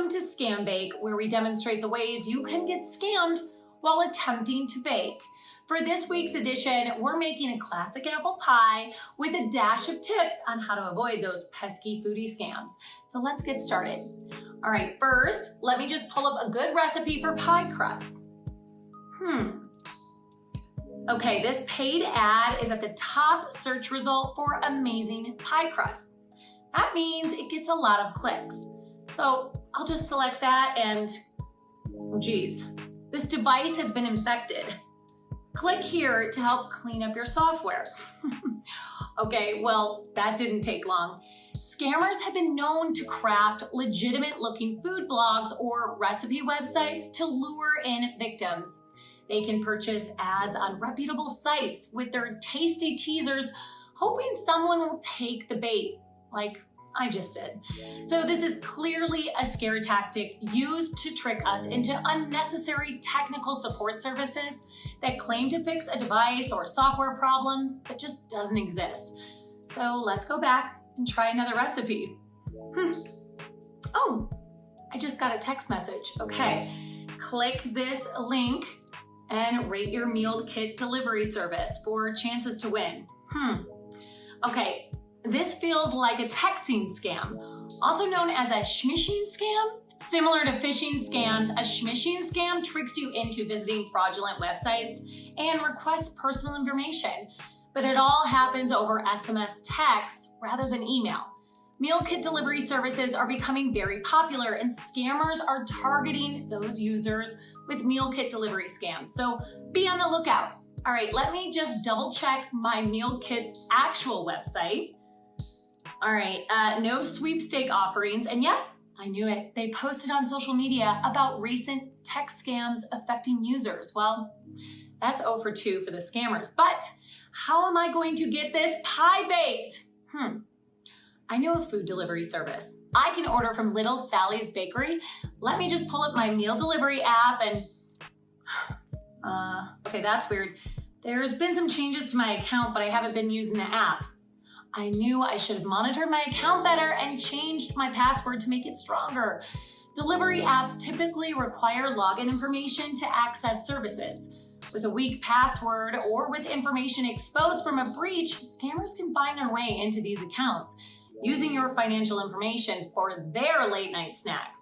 Welcome to Scam Bake, where we demonstrate the ways you can get scammed while attempting to bake. For this week's edition, we're making a classic apple pie with a dash of tips on how to avoid those pesky foodie scams. So let's get started. All right, first, let me just pull up a good recipe for pie crust. Okay, this paid ad is at the top search result for amazing pie crust. That means it gets a lot of clicks. So I'll just select that and, oh geez, this device has been infected. Click here to help clean up your software. Okay, well, that didn't take long. Scammers have been known to craft legitimate looking food blogs or recipe websites to lure in victims. They can purchase ads on reputable sites with their tasty teasers, hoping someone will take the bait, like I just did. So this is clearly a scare tactic used to trick us into unnecessary technical support services that claim to fix a device or a software problem that just doesn't exist. So let's go back and try another recipe. Oh, I just got a text message. Okay, click this link and rate your meal kit delivery service for chances to win. Okay. This feels like a texting scam, also known as a smishing scam. Similar to phishing scams, a smishing scam tricks you into visiting fraudulent websites and requests personal information, but it all happens over SMS text rather than email. Meal kit delivery services are becoming very popular and scammers are targeting those users with meal kit delivery scams, so be on the lookout. All right, let me just double check my meal kit's actual website. All right, no sweepstake offerings, and yep, I knew it. They posted on social media about recent tech scams affecting users. Well, that's 0 for 2 for the scammers, but how am I going to get this pie baked? I know a food delivery service. I can order from Little Sally's Bakery. Let me just pull up my meal delivery app and, okay, that's weird. There's been some changes to my account, but I haven't been using the app. I knew I should have monitored my account better and changed my password to make it stronger. Delivery apps typically require login information to access services. With a weak password or with information exposed from a breach, scammers can find their way into these accounts, using your financial information for their late night snacks.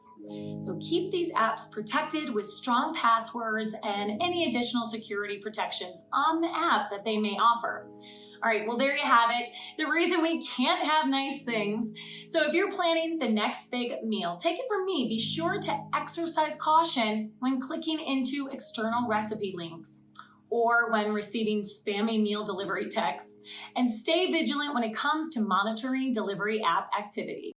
So keep these apps protected with strong passwords and any additional security protections on the app that they may offer. All right, well, there you have it. The reason we can't have nice things. So if you're planning the next big meal, take it from me, be sure to exercise caution when clicking into external recipe links or when receiving spammy meal delivery texts, and stay vigilant when it comes to monitoring delivery app activity.